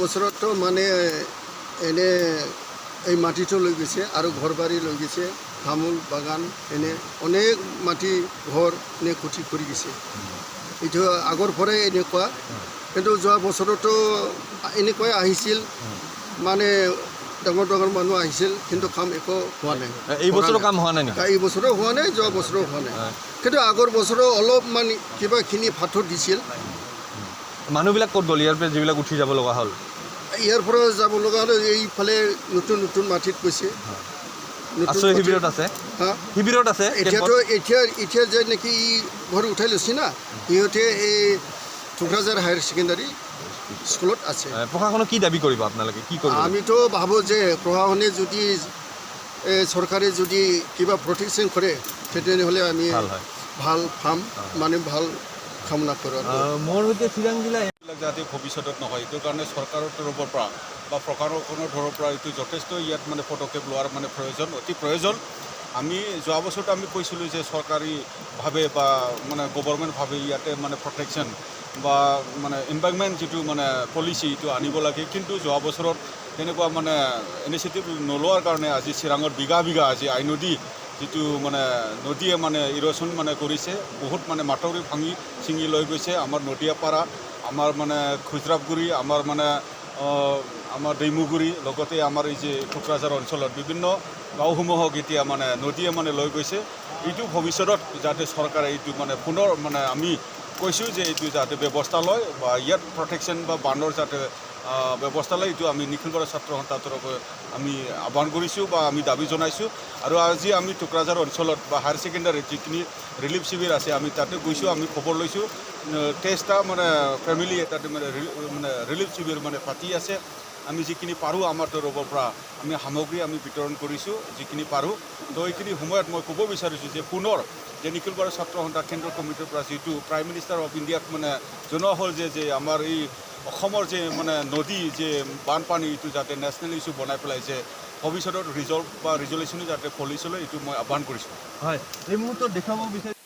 বছৰতো মানে এনে এই মাটিটো লৈ গৈছে আৰু ঘৰ বাৰী লৈ গৈছে, তামোল বাগান এনে অনেক মাটি ঘৰ এনে ক্ষতি কৰি গৈছে। এইটো আগৰ পৰাই এনেকুৱা, কিন্তু যোৱা বছৰতো এনেকুৱাই আহিছিল, মানে ডাঙৰ ডাঙৰ মানুহ আহিছিল, কিন্তু কাম একো হোৱা নাই। এই বছৰো কাম হোৱা নাই নেকি? এই বছৰো হোৱা নাই, যোৱা বছৰো হোৱা নাই, কিন্তু আগৰ বছৰো অলপমান কিবাখিনি পাথৰ দিছিল। মানুহবিলাক ক'ত গ'ল ইয়াৰ পৰা যিবিলাক উঠি যাব লগা হ'ল? ইয়াৰ পৰা যাব লগা হ'লে এইফালে নতুন নতুন মাটিত গৈছে। আশ্ৰয় শিবিৰত আছে, শিবিৰত আছে। এতিয়াতো এতিয়া যে নেকি ঘৰ উঠাই লৈছে না, সিহঁতে এই টুকুৰাঝাৰ হায়াৰ ছেকেণ্ডাৰী স্কুলত আছে। প্ৰশাসনক কি দাবী কৰিব আপোনালোকে, কি কৰিব? আমিতো ভাবোঁ যে প্ৰশাসনে যদি চৰকাৰে যদি কিবা প্ৰটেকশ্যন কৰে তেতিয়াহ'লে আমি ভাল পাম, মানে ভাল কামনা কৰোঁ। মোৰ সৈতে চিৰাং জিলা যাতে ভৱিষ্যতত নহয়, এইটোৰ কাৰণে চৰকাৰৰ তৰফৰ পৰা বা প্ৰশাসনৰ তৰফৰ পৰা এইটো যথেষ্ট ইয়াত মানে পদক্ষেপ লোৱাৰ মানে প্ৰয়োজন, অতি প্ৰয়োজন। আমি যোৱা বছৰতো আমি কৈছিলোঁ যে চৰকাৰীভাৱে বা মানে গভৰ্ণমেণ্টভাৱে ইয়াতে মানে প্ৰটেকশ্যন বা মানে এনভাইৰনমেণ্ট যিটো মানে পলিচি এইটো আনিব লাগে, কিন্তু যোৱা বছৰত তেনেকুৱা মানে ইনিচিয়েটিভ নোলোৱাৰ কাৰণে আজি চিৰাঙত বিঘা বিঘা আজি আই নদী যিটো মানে নদীয়ে মানে ইৰ'শ্যন মানে কৰিছে, বহুত মানে মাথাউৰি ভাঙি ছিঙি লৈ গৈছে। আমাৰ নদীয়াপাৰা, আমাৰ মানে খুজৰাপগুৰি, আমাৰ মানে আমাৰ দৈমুগুৰি, লগতে আমাৰ এই যে টুকুৰাঝাৰ অঞ্চলত বিভিন্ন গাঁওসমূহক এতিয়া মানে নদীয়ে মানে লৈ গৈছে। এইটো ভৱিষ্যতত যাতে চৰকাৰে এইটো মানে পুনৰ মানে আমি কৈছোঁ যে এইটো যাতে ব্যৱস্থা লয় বা ইয়াত প্ৰটেকশ্যন বা বানৰ যাতে ব্যৱস্থা লয়, এইটো আমি নিখিলপাৰা ছাত্ৰ সন্থাৰ তৰফে আমি আহ্বান কৰিছোঁ বা আমি দাবী জনাইছোঁ। আৰু আজি আমি টুকুৰাঝাৰ অঞ্চলত বা হায়াৰ ছেকেণ্ডাৰীত যিখিনি ৰিলিফ শিবিৰ আছে আমি তাতে গৈছোঁ, আমি খবৰ লৈছোঁ 23টা মানে ফেমিলিয়ে তাতে মানে ৰিলিফ শিবিৰ মানে পাতি আছে। আমি যিখিনি পাৰোঁ আমাৰ তৰফৰ পৰা আমি সামগ্ৰী আমি বিতৰণ কৰিছোঁ যিখিনি পাৰোঁ। তো এইখিনি সময়ত মই ক'ব বিচাৰিছোঁ যে পুনৰ যে নিখিলপাৰা ছাত্ৰ সন্থা কেন্দ্ৰীয় কমিটিৰ পৰা যিটো প্ৰাইম মিনিষ্টাৰ অফ ইণ্ডিয়াক মানে জনোৱা হ'ল যে আমাৰ এই অসমৰ যে মানে নদী যে বানপানী এইটো যাতে নেশ্যনেল ইছ্যু বনাই পেলাই যে ভৱিষ্যতত ৰিজলিউশ্যনো যাতে পলিচি লয়, এইটো মই আহ্বান কৰিছোঁ। হয়, এই মুহূৰ্তত দেখুৱাব বিচাৰিছোঁ